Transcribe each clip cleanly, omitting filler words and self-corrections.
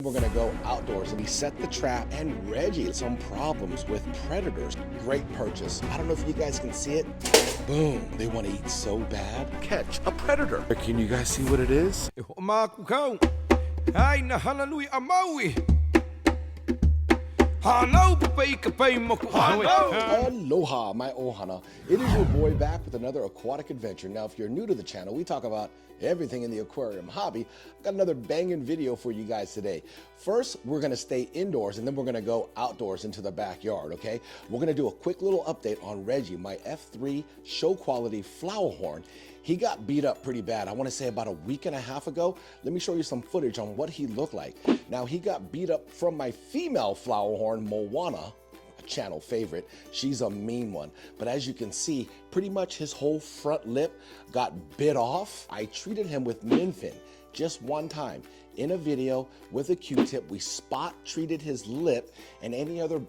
We're gonna go outdoors and we set the trap, and Reggie had some problems with predators. Great purchase. I don't know if you guys can see it. Boom, they want to eat so bad. Catch a predator. Can you guys see what it is? Hana Hui A Maui. Aloha, my ohana. It is your boy back with another aquatic adventure. Now, if you're new to the channel, we talk about everything in the aquarium hobby. I've got another banging video for you guys today. First, we're gonna stay indoors and then we're gonna go outdoors into the backyard, okay? We're gonna do a quick little update on Reggie, my F3 show quality flower horn. He got beat up pretty bad. I wanna say about a week and a half ago. Let me show you some footage on what he looked like. Now, he got beat up from my female flower horn, MOANA, a channel favorite. She's a mean one. But as you can see, pretty much his whole front lip got bit off. I treated him with Minn Finn just one time. In a video with a Q-tip, we spot treated his lip and any other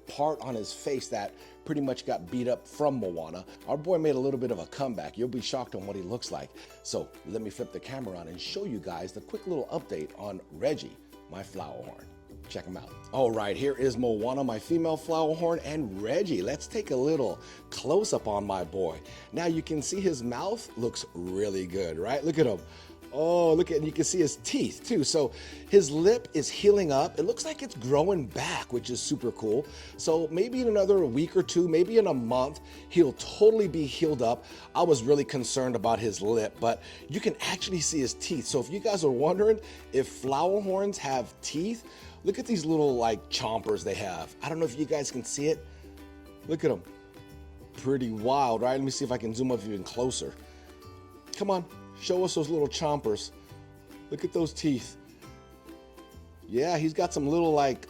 part on his face that pretty much got beat up from MOANA. Our boy made a little bit of a comeback. You'll be shocked on what he looks like. So let me flip the camera on and show you guys the quick little update on Reggie, my flower horn. Check him out. All right, here is MOANA, my female flower horn, and Reggie. Let's take a little close up on my boy. Now you can see his mouth looks really good, right? Look at him. Oh, look at, and you can see his teeth too. So his lip is healing up. It looks like it's growing back, which is super cool. So maybe in another week or two, maybe in a month, he'll totally be healed up. I was really concerned about his lip, but you can actually see his teeth. So if you guys are wondering if flower horns have teeth, look at these little like chompers they have. I don't know if you guys can see it. Look at them. Pretty wild, right? Let me see if I can zoom up even closer. Come on. Show us those little chompers. Look at those teeth. Yeah, he's got some little like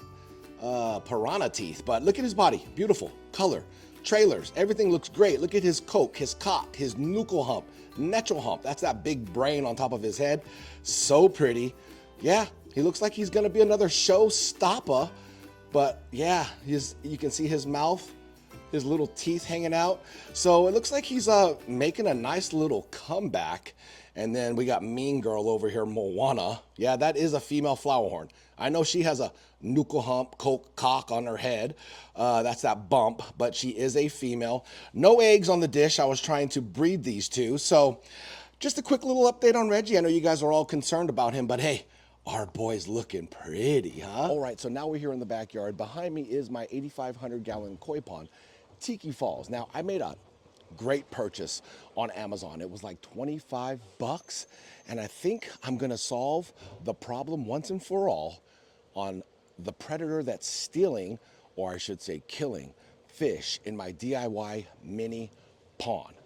piranha teeth, but look at his body. Beautiful color, trailers, everything looks great. Look at his coke, his cock, his nuchal hump, natural hump. That's that big brain on top of his head. So pretty. Yeah, he looks like he's gonna be another showstopper, but yeah, you can see his mouth, his little teeth hanging out. So it looks like he's making a nice little comeback. And then we got Mean Girl over here, MOANA. Yeah, that is a female flower horn. I know she has a nuchal hump, cock on her head. That's that bump, but she is a female. No eggs on the dish. I was trying to breed these two. So just a quick little update on Reggie. I know you guys are all concerned about him, but hey, our boy's looking pretty, huh? All right, so now we're here in the backyard. Behind me is my 8,500-gallon koi pond, Tiki Falls. Now, I made a great purchase on Amazon. It was like 25 bucks, and I think I'm gonna solve the problem once and for all on the predator that's stealing, or I should say killing, fish in my DIY mini pond.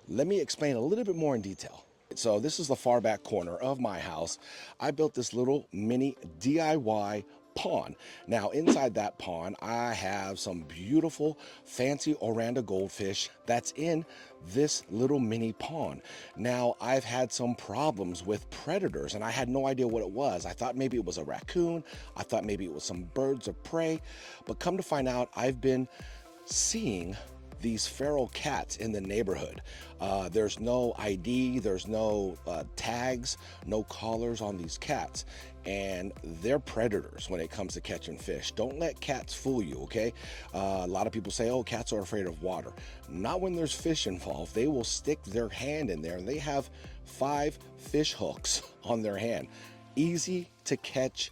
Let me explain a little bit more in detail. So this is the far back corner of my house. I built this little mini DIY pond. Now inside that pond, I have some beautiful fancy Oranda goldfish that's in this little mini pond. Now I've had some problems with predators and I had no idea what it was. I thought maybe it was a raccoon. I thought maybe it was some birds of prey, but come to find out, I've been seeing these feral cats in the neighborhood. There's no ID, there's no tags, no collars on these cats, and they're predators when it comes to catching fish. Don't let cats fool you, okay? A lot of people say, oh, cats are afraid of water. Not when there's fish involved. They will stick their hand in there and they have 5 fish hooks on their hand. Easy to catch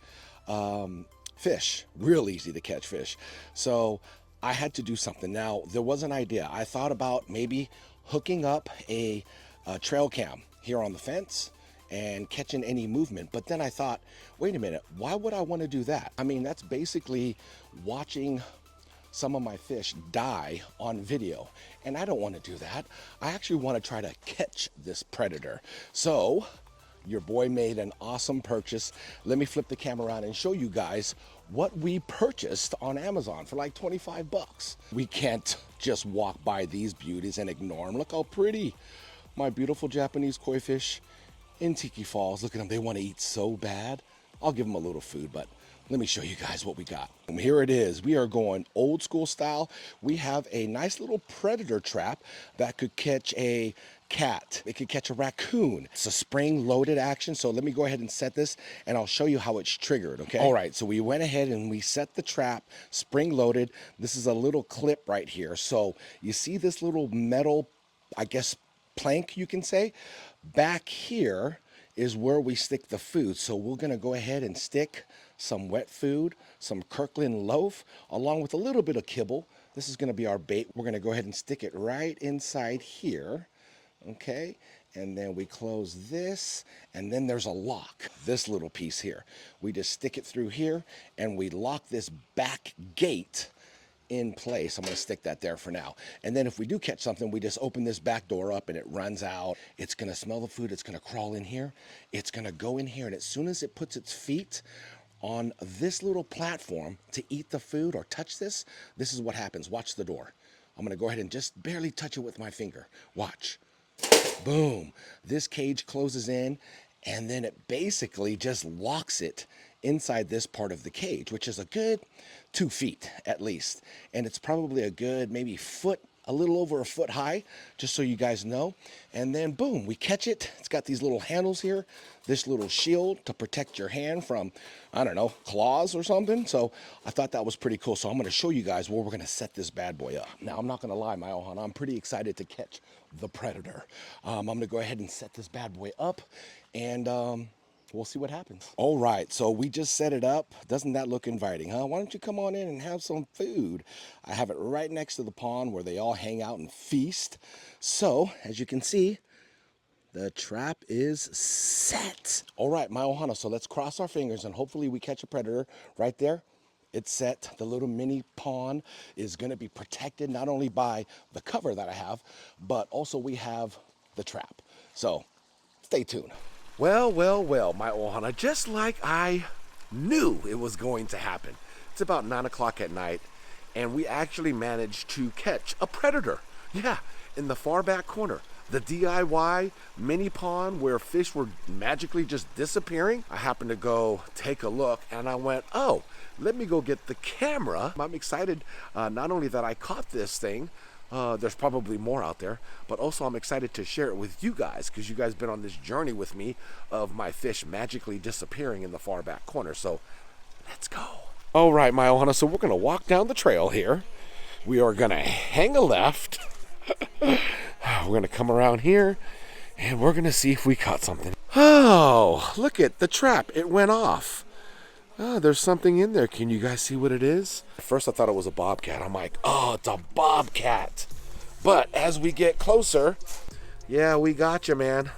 fish, real easy to catch fish. So I had to do something. Now, there was an idea. I thought about maybe hooking up a trail cam here on the fence and catching any movement. But then I thought, wait a minute, why would I want to do that? I mean, that's basically watching some of my fish die on video. And I don't want to do that. I actually want to try to catch this predator. So your boy made an awesome purchase. Let me flip the camera around and show you guys what we purchased on Amazon for like 25 bucks. We can't just walk by these beauties and ignore them. Look how pretty. My beautiful Japanese koi fish in Tiki Falls. Look at them, they want to eat so bad. I'll give them a little food, but let me show you guys what we got. Here it is. We are going old school style. We have a nice little predator trap that could catch a cat. It could catch a raccoon. It's a spring-loaded action, so let me go ahead and set this, and I'll show you how it's triggered, okay? All right, so we went ahead and we set the trap, spring-loaded. This is a little clip right here. So you see this little metal, I guess, plank, you can say? Back here is where we stick the food. So we're gonna go ahead and stick some wet food, some Kirkland loaf, along with a little bit of kibble. This is gonna be our bait. We're gonna go ahead and stick it right inside here, okay? And then we close this, and then there's a lock, this little piece here. We just stick it through here, and we lock this back gate in place. I'm gonna stick that there for now. And then if we do catch something, we just open this back door up and it runs out. It's gonna smell the food, it's gonna crawl in here, it's gonna go in here, and as soon as it puts its feet on this little platform to eat the food or touch this, this is what happens. Watch the door. I'm gonna go ahead and just barely touch it with my finger. Watch. Boom. This cage closes in, and then it basically just locks it inside this part of the cage, which is a good 2 feet at least. And it's probably a good maybe foot, a little over a foot high, just so you guys know. And then boom, we catch it. It's got these little handles here, this little shield to protect your hand from, I don't know, claws or something. So I thought that was pretty cool. So I'm gonna show you guys where we're gonna set this bad boy up. Now, I'm not gonna lie, my ohana, I'm pretty excited to catch the predator. I'm gonna go ahead and set this bad boy up, and we'll see what happens. All right, so we just set it up. Doesn't that look inviting, huh? Why don't you come on in and have some food? I have it right next to the pond where they all hang out and feast. So, as you can see, the trap is set. All right, my ohana, so let's cross our fingers and hopefully we catch a predator right there. It's set. The little mini pond is gonna be protected not only by the cover that I have, but also we have the trap. So, stay tuned. Well, my ohana, just like I knew it was going to happen. It's about 9 o'clock at night, and we actually managed to catch a predator. Yeah, in the far back corner. The DIY mini pond where fish were magically just disappearing. I happened to go take a look, and I went, oh, let me go get the camera. I'm excited not only that I caught this thing, there's probably more out there, but also I'm excited to share it with you guys because you guys have been on this journey with me of my fish magically disappearing in the far back corner. So let's go. All right, my ohana, so we're gonna walk down the trail here. We are gonna hang a left. We're gonna come around here and we're gonna see if we caught something. Oh, look at the trap. It went off. Oh, there's something in there. Can you guys see what it is? At first I thought it was a bobcat. I'm like, oh, it's a bobcat. But as we get closer, yeah, we got you, man.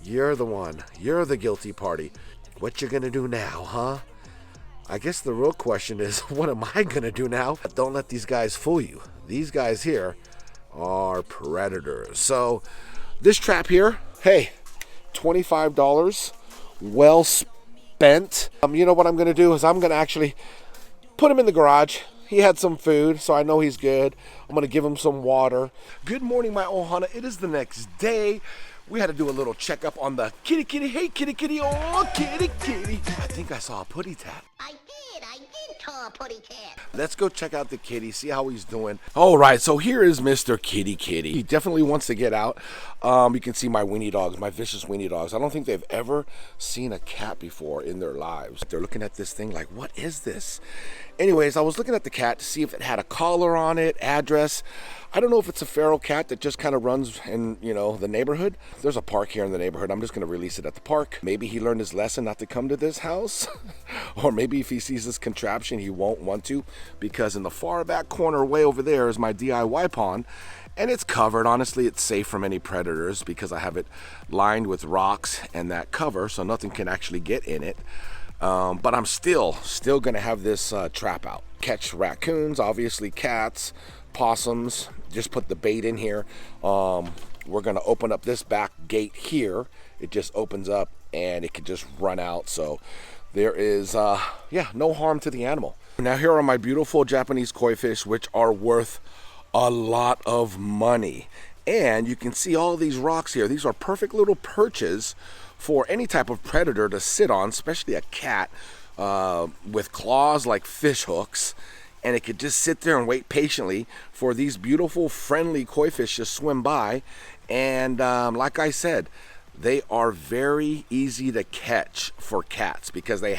You're the one. You're the guilty party. What you gonna do now, huh? I guess the real question is, what am I gonna do now? Don't let these guys fool you. These guys here are predators. So this trap here, hey, $25, well spent. You know what I'm gonna do is I'm gonna actually put him in the garage. He had some food, so I know he's good. I'm gonna give him some water. Good morning, my ohana. It is the next day. We had to do a little checkup on the kitty kitty. Hey, kitty kitty. Oh, kitty kitty. I think I saw a putty tat. I did saw a putty cat. Let's go check out the kitty, see how he's doing. All right, so here is Mr. Kitty Kitty. He definitely wants to get out. You can see my weenie dogs, my vicious weenie dogs. I don't think they've ever seen a cat before in their lives. They're looking at this thing like, what is this? Anyways, I was looking at the cat to see if it had a collar on it, address. I don't know if it's a feral cat that just kind of runs in, you know, the neighborhood. There's a park here in the neighborhood. I'm just going to release it at the park. Maybe he learned his lesson not to come to this house. Or maybe if he sees this contraption, he won't want to. Because in the far back corner way over there is my DIY pond. And it's covered. Honestly, it's safe from any predators because I have it lined with rocks and that cover so nothing can actually get in it. But I'm still going to have this trap out. Catch raccoons, obviously cats, possums. Just put the bait in here. We're gonna open up this back gate here. It just opens up and it can just run out. So there is no harm to the animal. Now here are my beautiful Japanese koi fish, which are worth a lot of money. And you can see all these rocks here. These are perfect little perches for any type of predator to sit on, especially a cat with claws like fish hooks. and it could just sit there and wait patiently for these beautiful, friendly koi fish to swim by. And like I said, they are very easy to catch for cats because they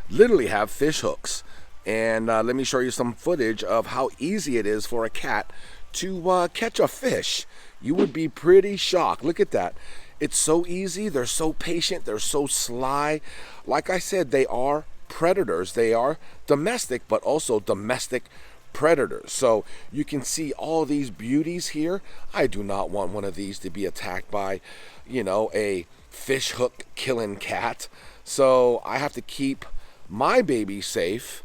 literally have fish hooks. And let me show you some footage of how easy it is for a cat to catch a fish. You would be pretty shocked. Look at that. It's so easy. They're so patient. They're so sly. Like I said, they are predators. They are domestic, but also domestic predators. So you can see all these beauties here. I do not want one of these to be attacked by, you know, a fish hook killing cat. So I have to keep my baby safe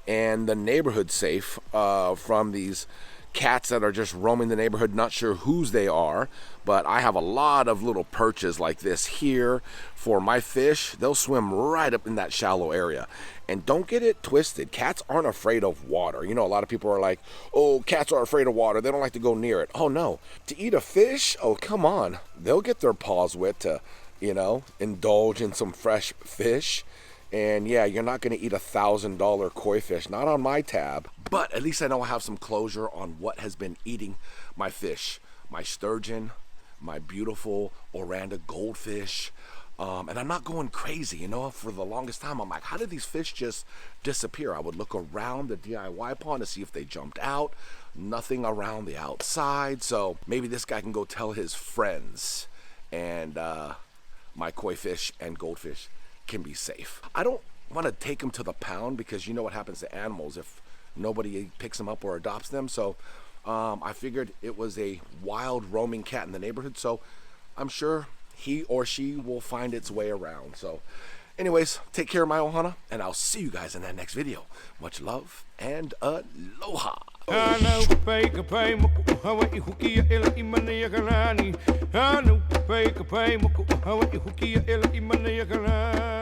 and the neighborhood safe from these cats that are just roaming the neighborhood, not sure whose they are. But I have a lot of little perches like this here for my fish. They'll swim right up in that shallow area. And don't get it twisted, cats aren't afraid of water. You know, a lot of people are like, oh, cats are afraid of water, they don't like to go near it. Oh no, to eat a fish, oh come on, they'll get their paws wet to, you know, indulge in some fresh fish. And yeah, you're not going to eat $1,000 koi fish, not on my tab. But at least I know I have some closure on what has been eating my fish. My sturgeon, my beautiful Oranda goldfish. And I'm not going crazy, you know. For the longest time, I'm like, how did these fish just disappear? I would look around the DIY pond to see if they jumped out. Nothing around the outside. So maybe this guy can go tell his friends. And my koi fish and goldfish can be safe. I don't want to take them to the pound because you know what happens to animals if nobody picks them up or adopts them. So I figured it was a wild roaming cat in the neighborhood, so I'm sure he or she will find its way around. So anyways, take care, my ohana, and I'll see you guys in that next video. Much love and aloha. Hana Hui A Maui.